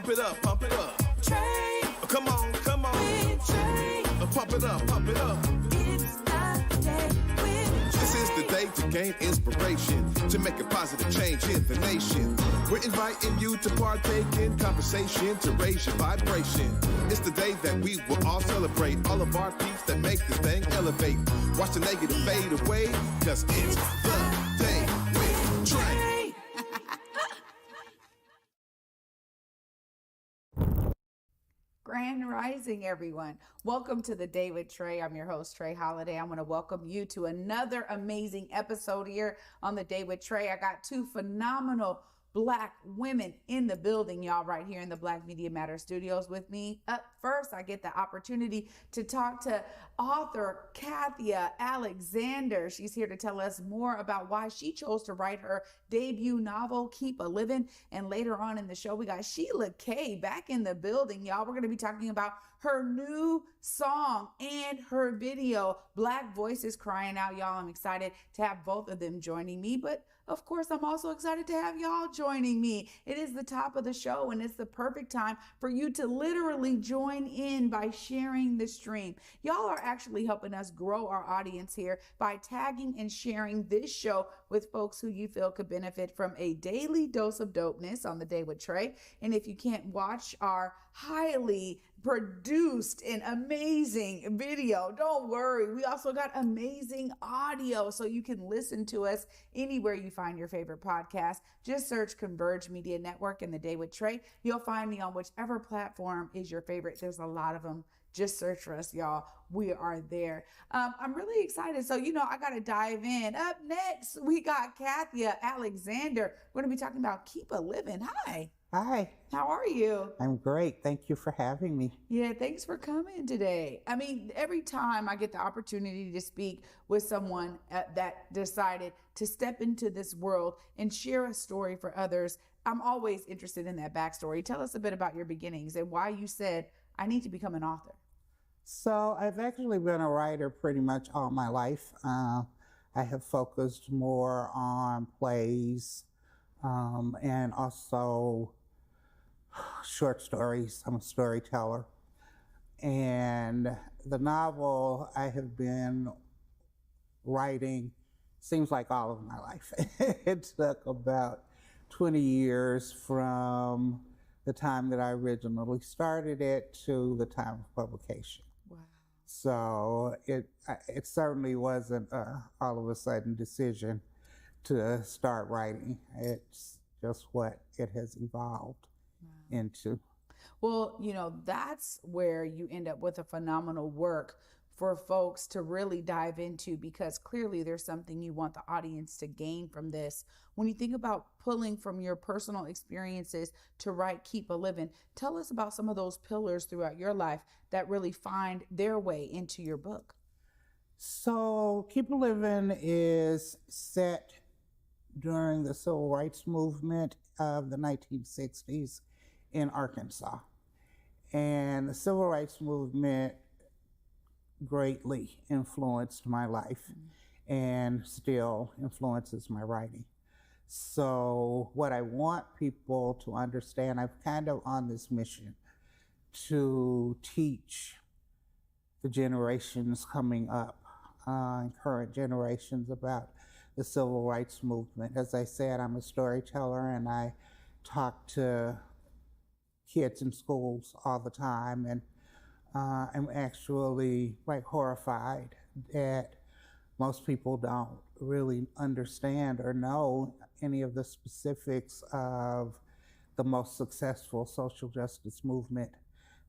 Pump it up, pump it up. Trae. Come on, come on. With Trae. Pump it up, pump it up. It's the day with This is the day to gain inspiration, to make a positive change in the nation. We're inviting you to partake in conversation, to raise your vibration. It's the day that we will all celebrate all of our peeps that make this thing elevate. Watch the negative fade away, cause it's the day with Trae. Grand Rising, everyone. Welcome to the Day with Trae. I'm your host, Trae Holiday. I want to welcome you to another amazing episode here on the Day with Trae. I got two phenomenal Black women in the building, y'all, right here in the Black Media Matter studios with me. Up first, I get the opportunity to talk to author Kathya Alexander. She's here to tell us more about why she chose to write her debut novel, Keep a Living. And later on in the show, we got Sheila Kay back in the building, y'all. We're going to be talking about her new song and her video, Black Voices Crying Out, y'all. I'm excited to have both of them joining me, but of course, I'm also excited to have y'all joining me. It is the top of the show, and it's the perfect time for you to literally join in by sharing the stream. Y'all are actually helping us grow our audience here by tagging and sharing this show with folks who you feel could benefit from a daily dose of dopeness on the Day with Trae. And if you can't watch our highly produced and amazing video, don't worry. We also got amazing audio so you can listen to us anywhere you find your favorite podcast. Just search Converge Media Network and the Day with Trae. You'll find me on whichever platform is your favorite. There's a lot of them. Just search for us, y'all. We are there. I'm really excited. So, I got to dive in. Up next, we got Kathya Alexander. We're going to be talking about Keep a Living. Hi. Hi. How are you? I'm great. Thank you for having me. Yeah, thanks for coming today. I mean, every time I get the opportunity to speak with someone that decided to step into this world and share a story for others, I'm always interested in that backstory. Tell us a bit about your beginnings and why you said, I need to become an author. So I've actually been a writer pretty much all my life. I have focused more on plays and also short stories. I'm a storyteller. And the novel I have been writing seems like all of my life. It took about 20 years from the time that I originally started it to the time of publication. Wow. So it certainly wasn't all of a sudden decision to start writing. It's just what it has evolved into. Well, that's where you end up with a phenomenal work for folks to really dive into, because clearly there's something you want the audience to gain from this. When you think about pulling from your personal experiences to write Keep a Living, tell us about some of those pillars throughout your life that really find their way into your book. So Keep a Living is set during the civil rights movement of the 1960s in Arkansas. And the civil rights movement greatly influenced my life and still influences my writing. So what I want people to understand, I'm kind of on this mission to teach the generations coming up, current generations, about the civil rights movement. As I said, I'm a storyteller and I talk to kids in schools all the time, and I'm actually quite horrified that most people don't really understand or know any of the specifics of the most successful social justice movement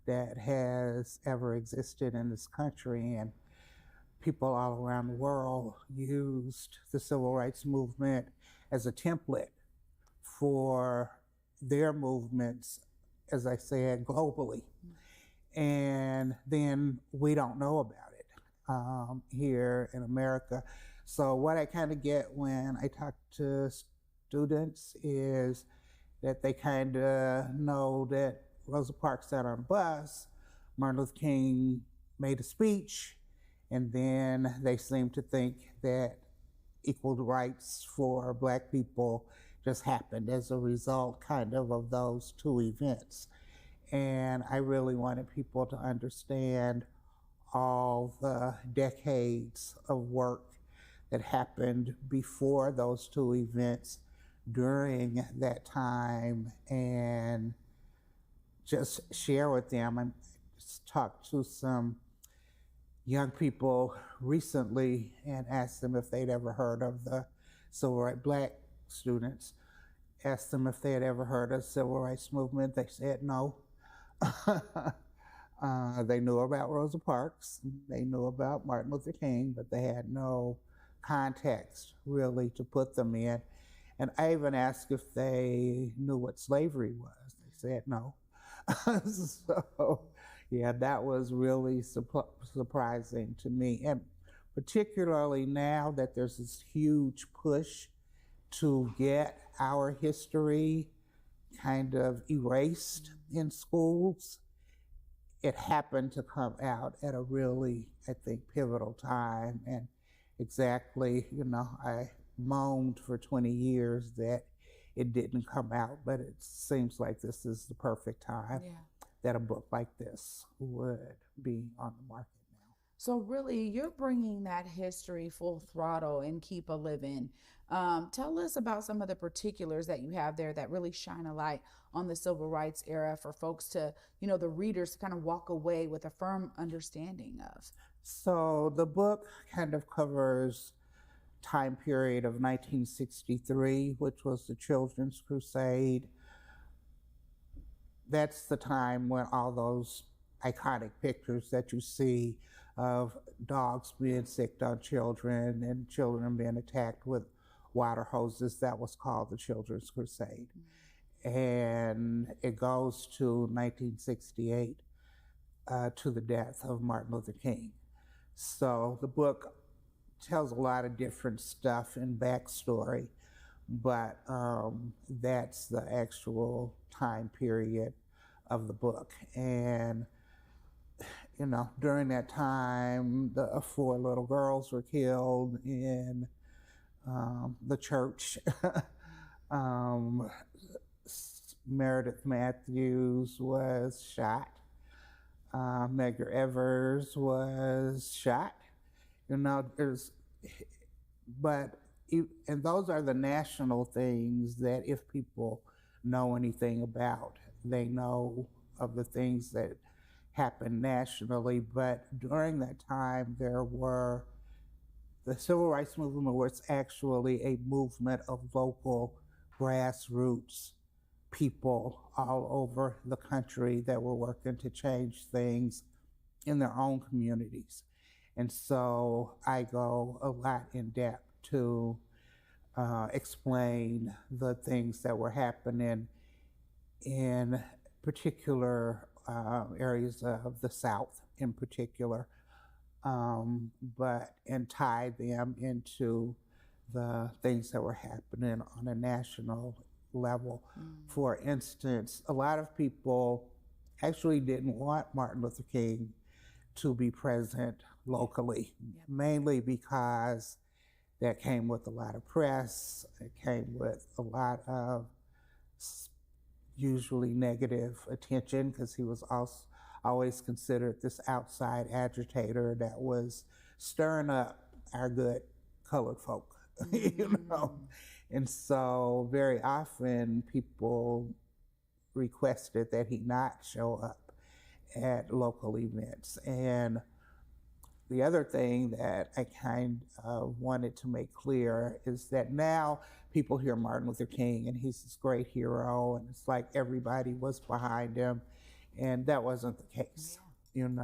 that has ever existed in this country. And people all around the world used the civil rights movement as a template for their movements, as I said, globally. And then we don't know about it here in America. So what I kind of get when I talk to students is that they kind of know that Rosa Parks sat on a bus, Martin Luther King made a speech, and then they seem to think that equal rights for Black people just happened as a result kind of those two events. And I really wanted people to understand all the decades of work that happened before those two events, during that time, and just share with them. I just talked to some young people recently and asked them if they'd ever heard of the civil rights, black students, asked them if they had ever heard of the civil rights movement. They said no. They knew about Rosa Parks, they knew about Martin Luther King, but they had no context really to put them in. And I even asked if they knew what slavery was. They said no. So, yeah, that was really surprising to me. And particularly now that there's this huge push to get our history kind of erased in schools, it happened to come out at a really, I think, pivotal time. And exactly, I moaned for 20 years that it didn't come out, but it seems like this is the perfect time that a book like this would be on the market now. So really, you're bringing that history full throttle in Keep a Living. Tell us about some of the particulars that you have there that really shine a light on the civil rights era for folks to, the readers to kind of walk away with a firm understanding of. So the book kind of covers time period of 1963, which was the Children's Crusade. That's the time when all those iconic pictures that you see of dogs being sicked on children and children being attacked with water hoses, that was called the Children's Crusade. And it goes to 1968, to the death of Martin Luther King. So the book tells a lot of different stuff and backstory, but that's the actual time period of the book. And, during that time, the 4 little girls were killed in the church. Meredith Matthews was shot. Medgar Evers was shot. And those are the national things that if people know anything about, they know of the things that happened nationally. But during that time, the civil rights movement was actually a movement of local grassroots people all over the country that were working to change things in their own communities. And so I go a lot in depth to explain the things that were happening in particular areas of the South in particular, and tie them into the things that were happening on a national level. For instance, a lot of people actually didn't want Martin Luther King to be present locally, mainly because that came with a lot of press, it came with a lot of usually negative attention, because he was also always considered this outside agitator that was stirring up our good colored folk, And so very often people requested that he not show up at local events. And the other thing that I kind of wanted to make clear is that now people hear Martin Luther King and he's this great hero, and it's like everybody was behind him, and that wasn't the case. Even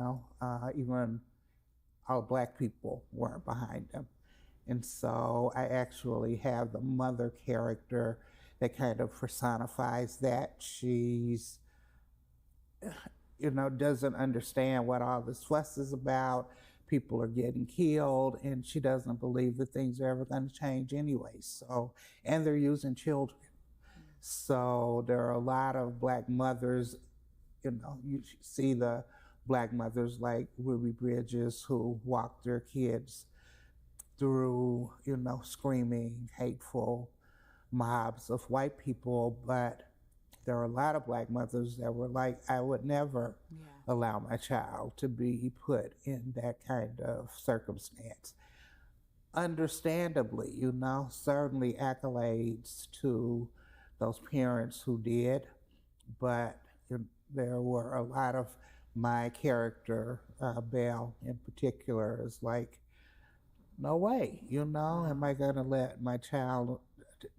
all Black people weren't behind him. And so I actually have the mother character that kind of personifies that. She's, doesn't understand what all this fuss is about. People are getting killed, and she doesn't believe that things are ever going to change anyway. So, and they're using children. So there are a lot of Black mothers, you see the Black mothers like Ruby Bridges who walk their kids through, screaming hateful mobs of white people, but there are a lot of Black mothers that were like, I would never allow my child to be put in that kind of circumstance. Understandably, certainly accolades to those parents who did, but there were a lot of my character, Belle in particular, is like, no way, am I going to let my child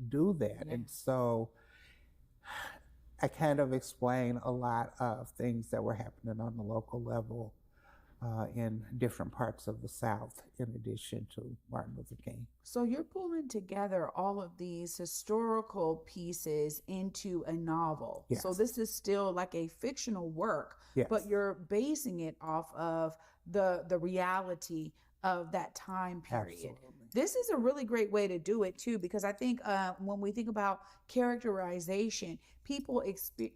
do that? And so I kind of explain a lot of things that were happening on the local level in different parts of the South, in addition to Martin Luther King. So you're pulling together all of these historical pieces into a novel. Yes. So this is still like a fictional work, Yes. but you're basing it off of the reality of that time period. Absolutely. This is a really great way to do it too, because I think when we think about characterization, people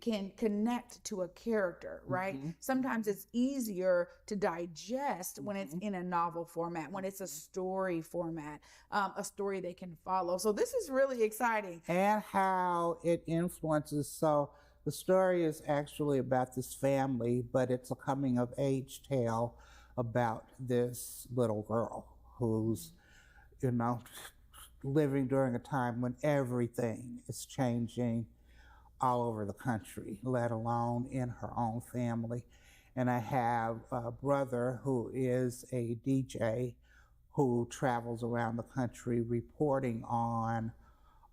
can connect to a character, right? Mm-hmm. Sometimes it's easier to digest when it's in a novel format, when it's a story format, a story they can follow. So this is really exciting. And how it influences. So the story is actually about this family, but it's a coming of age tale about this little girl who's, living during a time when everything is changing all over the country, let alone in her own family. And I have a brother who is a DJ who travels around the country reporting on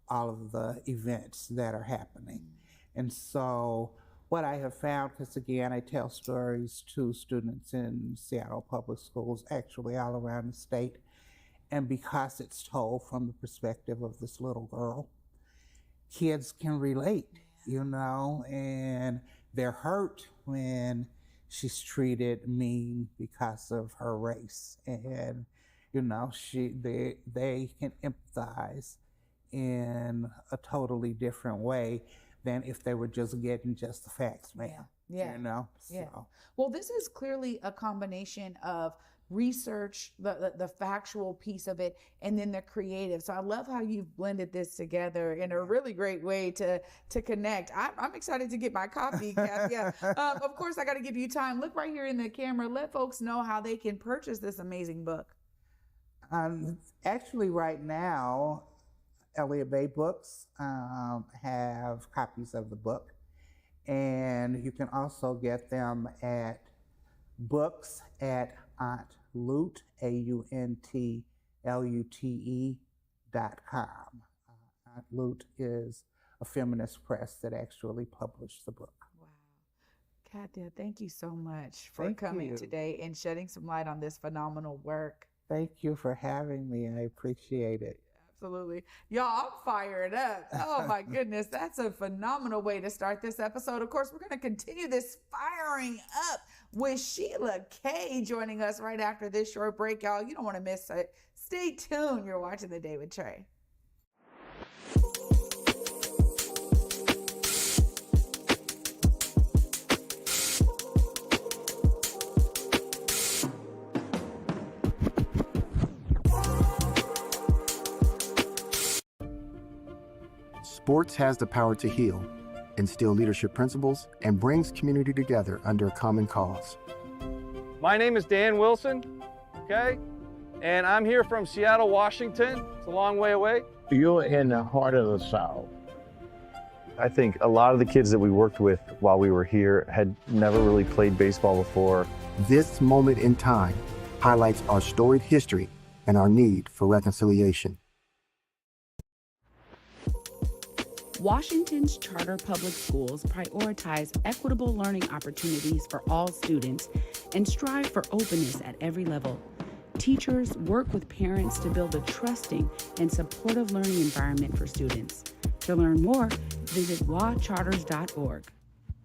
all of the events that are happening. And so what I have found, because again, I tell stories to students in Seattle public schools, actually all around the state, and because it's told from the perspective of this little girl, kids can relate, and they're hurt when she's treated mean because of her race. And, they can empathize in a totally different way than if they were just getting just the facts, ma'am. Yeah. So. Well, this is clearly a combination of research, the factual piece of it, and then the creative. So I love how you've blended this together in a really great way to connect. I'm excited to get my copy, Kathya. Of course, I got to give you time. Look right here in the camera. Let folks know how they can purchase this amazing book. Actually, right now, Elliott Bay Books have copies of the book, and you can also get them at books at AuntLute, AuntLute.com. AuntLute is a feminist press that actually published the book. Wow. Kathya, thank you so much for Thank coming you. today and shedding some light on this phenomenal work. Thank you for having me. I appreciate it. Absolutely. Y'all, I'm fired up. Oh my goodness. That's a phenomenal way to start this episode. Of course, we're going to continue this firing up with Sheila Kay joining us right after this short break. Y'all, you don't want to miss it. Stay tuned. You're watching The Day with Trae. Sports has the power to heal, instill leadership principles, and brings community together under a common cause. My name is Dan Wilson, okay? And I'm here from Seattle, Washington. It's a long way away. You're in the heart of the South. I think a lot of the kids that we worked with while we were here had never really played baseball before. This moment in time highlights our storied history and our need for reconciliation. Washington's charter public schools prioritize equitable learning opportunities for all students and strive for openness at every level. Teachers work with parents to build a trusting and supportive learning environment for students. To learn more, visit wacharters.org.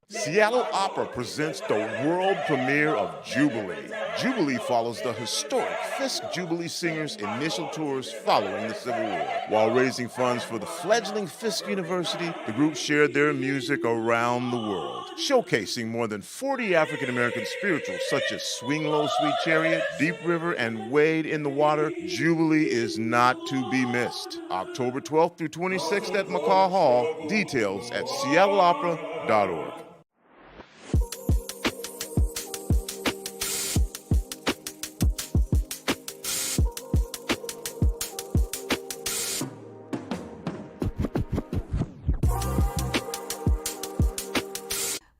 Seattle Opera presents the world premiere of Jubilee. Jubilee follows the historic Fisk Jubilee Singers' initial tours following the Civil War. While raising funds for the fledgling Fisk University, the group shared their music around the world, showcasing more than 40 African-American spirituals such as Swing Low, Sweet Chariot, Deep River, and Wade in the Water. Jubilee is not to be missed. October 12th through 26th at McCaw Hall. Details at seattleopera.org.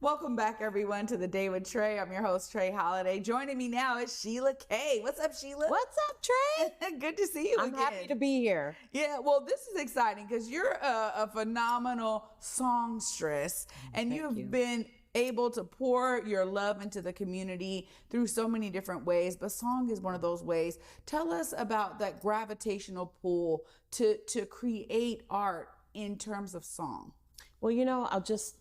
Welcome back, everyone, to The Day with Trae. I'm your host, Trae Holiday. Joining me now is Sheila Kay. What's up, Sheila? What's up, Trae? Good to see you I'm again. happy to be here. Yeah, well, this is exciting because you're a phenomenal songstress, and you've been able to pour your love into the community through so many different ways, but song is one of those ways. Tell us about that gravitational pull to create art in terms of song. Well, you know, I'll just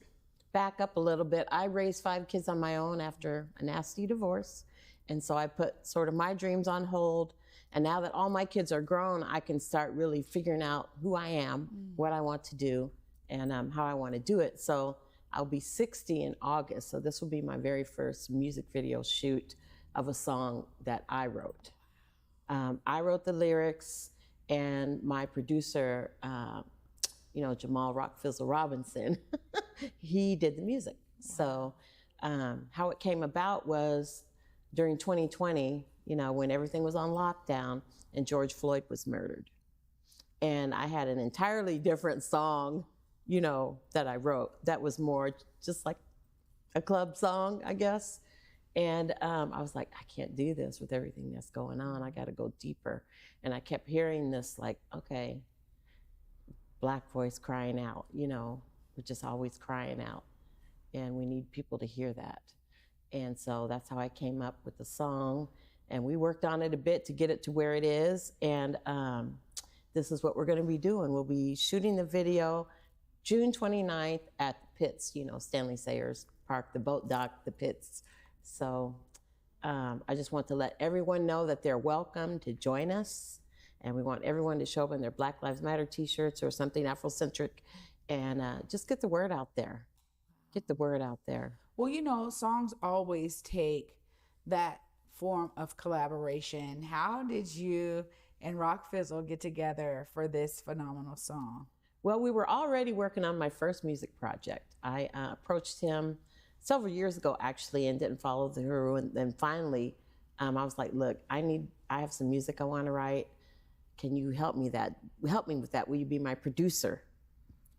back up a little bit. I raised 5 kids on my own after a nasty divorce. And so I put sort of my dreams on hold. And now that all my kids are grown, I can start really figuring out who I am, what I want to do, and how I want to do it. So I'll be 60 in August. So this will be my very first music video shoot of a song that I wrote. I wrote the lyrics, and my producer, Jamal Rockfizzle Robinson, he did the music. So how it came about was during 2020, when everything was on lockdown and George Floyd was murdered. And I had an entirely different song, that I wrote that was more just like a club song, I guess. And I was like, I can't do this with everything that's going on. I got to go deeper. And I kept hearing this like, okay, Black voice crying out, we're just always crying out. And we need people to hear that. And so that's how I came up with the song. And we worked on it a bit to get it to where it is. And this is what we're going to be doing. We'll be shooting the video June 29th at the Pits, Stanley Sayers Park, the boat dock, the Pits. So I just want to let everyone know that they're welcome to join us. And we want everyone to show up in their Black Lives Matter t-shirts or something Afrocentric, and just get the word out there. Get the word out there. Well, songs always take that form of collaboration. How did you and Rockfizzle get together for this phenomenal song? Well, we were already working on my first music project. I approached him several years ago, actually, and didn't follow through. And then finally, I was like, look, I have some music I want to write. Can you help me with that? Will you be my producer?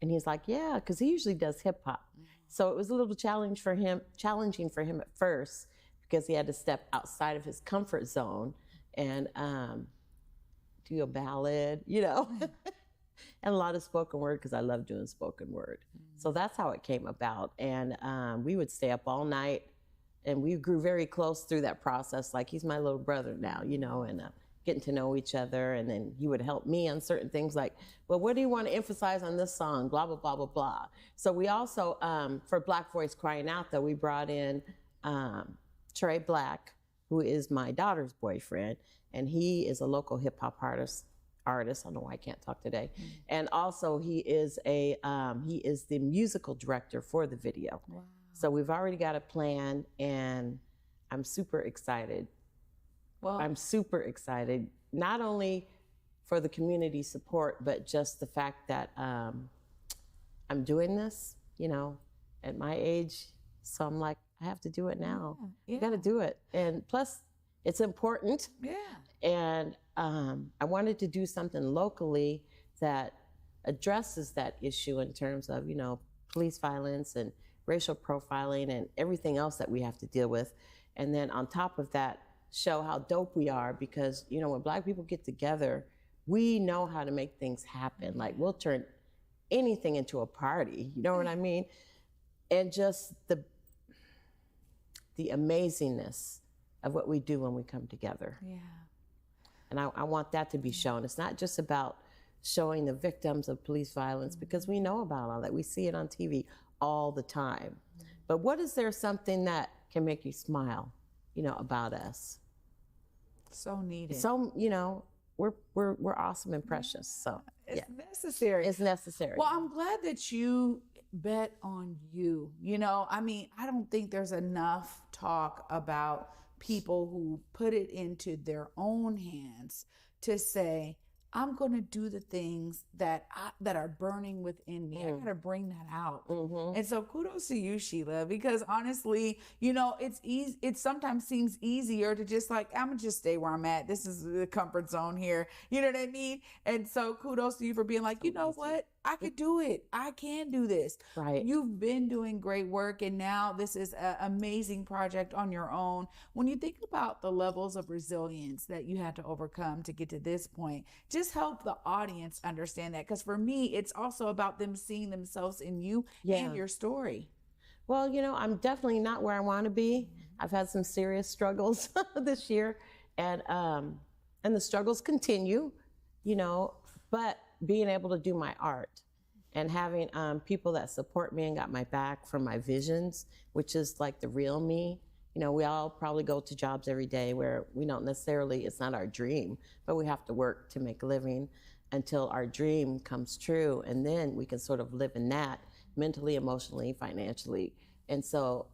And he's like, yeah, because he usually does hip hop. So it was a little challenging for him at first, because he had to step outside of his comfort zone and do a ballad, and a lot of spoken word, because I love doing spoken word. So that's how it came about. And we would stay up all night, and we grew very close through that process. Like, he's my little brother now, and getting to know each other. And then he would help me on certain things like, well, what do you want to emphasize on this song? Blah, blah, blah, blah, blah. So we also, for Black Voice Crying Out, though, we brought in Trae Black, who is my daughter's boyfriend. And he is a local hip hop artist. I don't know why I can't talk today. And also he is the musical director for the video. Wow. So we've already got a plan, and I'm super excited. Well, I'm super excited, not only for the community support, but just the fact that I'm doing this, at my age. So I'm like, I have to do it now. Yeah. I got to do it. And plus, it's important. Yeah. And I wanted to do something locally that addresses that issue in terms of, police violence and racial profiling and everything else that we have to deal with. And then on top of that, show how dope we are, because, when Black people get together, we know how to make things happen. Like, we'll turn anything into a party, you know what I mean? And just the amazingness of what we do when we come together. Yeah. And I want that to be shown. It's not just about showing the victims of police violence, because we know about all that. We see it on TV all the time. But what is there something that can make you smile, about us? So needed. So, we're awesome and precious. So it's necessary. It's necessary. Well, I'm glad that you bet on you. I don't think there's enough talk about people who put it into their own hands to say, I'm going to do the things that are burning within me. I got to bring that out. And so kudos to you, Sheila, because honestly, it's easy. It sometimes seems easier to just I'm going to just stay where I'm at. This is the comfort zone here. You know what I mean? And so kudos to you for being like, you know what? I could do it. I can do this. Right. You've been doing great work, and now this is an amazing project on your own. When you think about the levels of resilience that you had to overcome to get to this point, just help the audience understand that. Because for me, it's also about them seeing themselves in you and your story. Well, I'm definitely not where I want to be. I've had some serious struggles this year, and the struggles continue, but being able to do my art and having people that support me and got my back from my visions, which is like the real me. We all probably go to jobs every day where we don't necessarily, it's not our dream, but we have to work to make a living until our dream comes true. And then we can sort of live in that mentally, emotionally, financially. And so,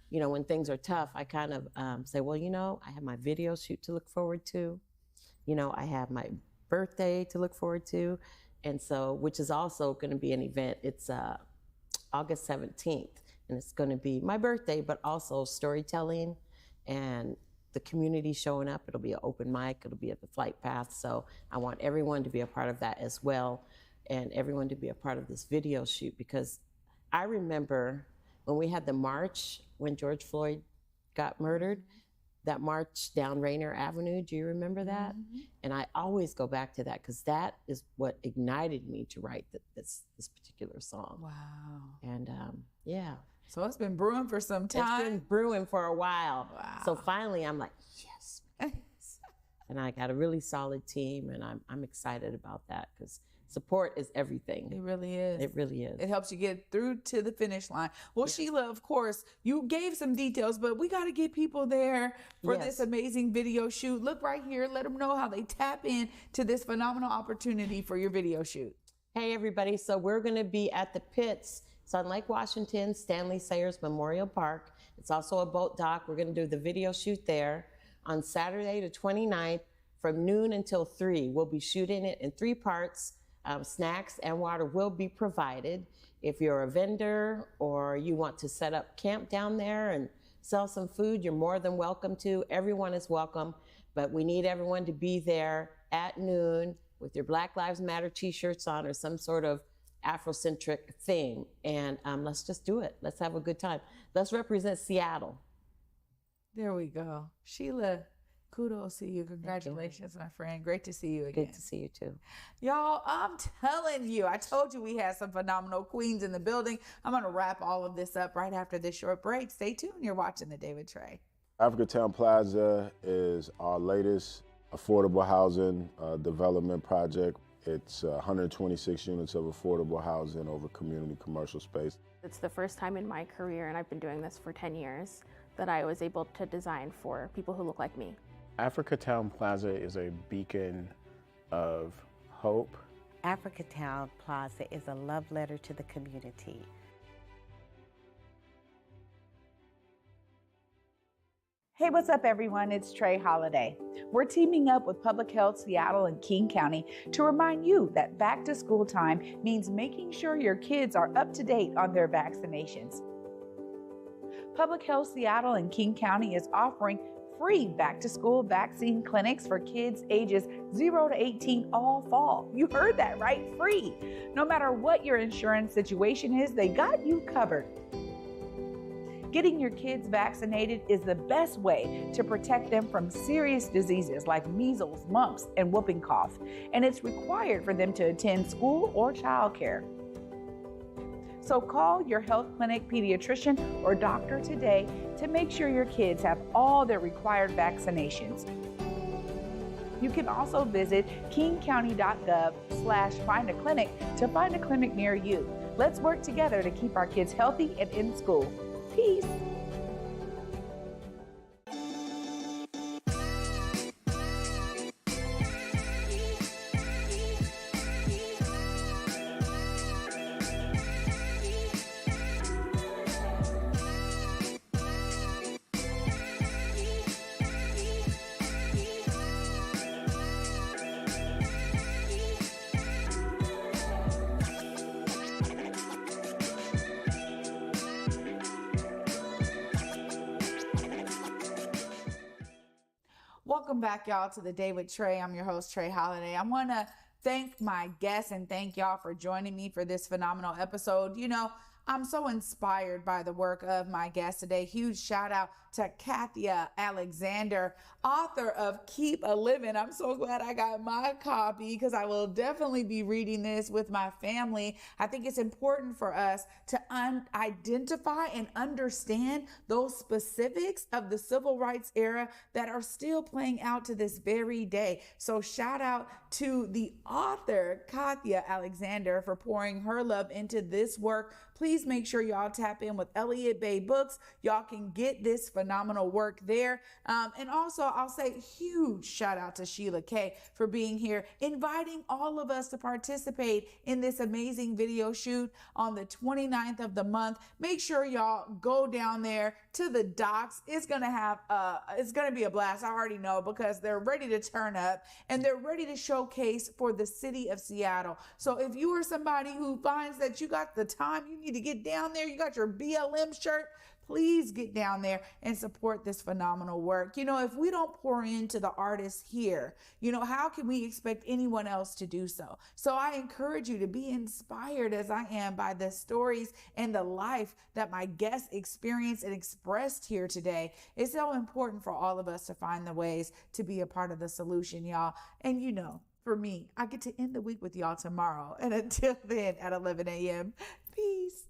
when things are tough, I kind of say, well, I have my video shoot to look forward to. I have my birthday to look forward to. And so, which is also going to be an event. It's August 17th, and it's going to be my birthday, but also storytelling and the community showing up. It'll be an open mic. It'll be at the Flight Path. So I want everyone to be a part of that as well, and everyone to be a part of this video shoot, because I remember when we had the march when George Floyd got murdered, that march down Rainier Avenue. Do you remember that? And I always go back to that because that is what ignited me to write this particular song. Wow. And So it's been brewing for some time. It's been brewing for a while. Wow. So finally I'm like, yes. And I got a really solid team, and I'm excited about that because support is everything. It really is. It really is. It helps you get through to the finish line. Well, Sheila, of course, you gave some details, but we got to get people there for this amazing video shoot. Look right here. Let them know how they tap in to this phenomenal opportunity for your video shoot. Hey, everybody. So we're going to be at the Pits. It's on Lake Washington, Stanley Sayers Memorial Park. It's also a boat dock. We're going to do the video shoot there on Saturday the 29th from noon until 3. We'll be shooting it in 3 parts. Snacks and water will be provided. If you're a vendor or you want to set up camp down there and sell some food, you're more than welcome to. Everyone is welcome, but we need everyone to be there at noon with your Black Lives Matter t-shirts on or some sort of Afrocentric theme. And let's just do it. Let's have a good time. Let's represent Seattle. There we go. Sheila, kudos to you. Congratulations, my friend. Great to see you again. Good to see you too. Y'all, I'm telling you, I told you we had some phenomenal queens in the building. I'm going to wrap all of this up right after this short break. Stay tuned. You're watching The Day with Trae. Africa Town Plaza is our latest affordable housing development project. It's 126 units of affordable housing over community commercial space. It's the first time in my career, and I've been doing this for 10 years, that I was able to design for people who look like me. Africa Town Plaza is a beacon of hope. Africa Town Plaza is a love letter to the community. Hey, what's up, everyone? It's Trae Holiday. We're teaming up with Public Health Seattle and King County to remind you that back to school time means making sure your kids are up to date on their vaccinations. Public Health Seattle and King County is offering free back-to-school vaccine clinics for kids ages 0 to 18 all fall. You heard that right, free. No matter what your insurance situation is, they got you covered. Getting your kids vaccinated is the best way to protect them from serious diseases like measles, mumps, and whooping cough, and it's required for them to attend school or childcare. So call your health clinic pediatrician or doctor today to make sure your kids have all their required vaccinations. You can also visit kingcounty.gov/find a clinic to find a clinic near you. Let's work together to keep our kids healthy and in school. Peace. Welcome back, y'all, to The Day with Trae. I'm your host, Trae Holiday. I want to thank my guests and thank y'all for joining me for this phenomenal episode. You know, I'm so inspired by the work of my guest today. Huge shout out to Kathya Alexander, author of Keep a Living. I'm so glad I got my copy because I will definitely be reading this with my family. I think it's important for us to identify and understand those specifics of the civil rights era that are still playing out to this very day. So shout out to the author, Kathya Alexander, for pouring her love into this work. Please make sure y'all tap in with Elliott Bay Books. Y'all can get this phenomenal work there. And also, I'll say huge shout out to Sheila Kay for being here, inviting all of us to participate in this amazing video shoot on the 29th of the month. Make sure y'all go down there to the docks. It's gonna be a blast. I already know, because they're ready to turn up and they're ready to showcase for the city of Seattle. So if you are somebody who finds that you got the time, you need to get down there, you got your BLM shirt, please get down there and support this phenomenal work. You know, if we don't pour into the artists here, you know, how can we expect anyone else to do so? So I encourage you to be inspired as I am by the stories and the life that my guests experienced and expressed here today. It's so important for all of us to find the ways to be a part of the solution, y'all. And you know, for me, I get to end the week with y'all tomorrow. And until then, at 11 a.m., peace.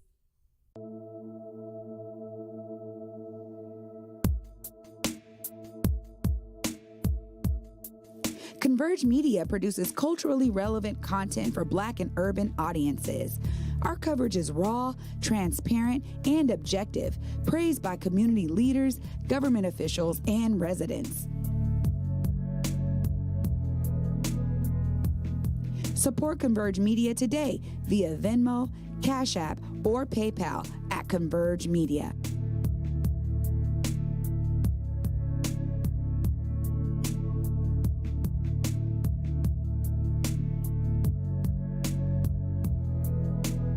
Converge Media produces culturally relevant content for Black and urban audiences. Our coverage is raw, transparent, and objective, praised by community leaders, government officials, and residents. Support Converge Media today via Venmo, Cash App, or PayPal at Converge Media.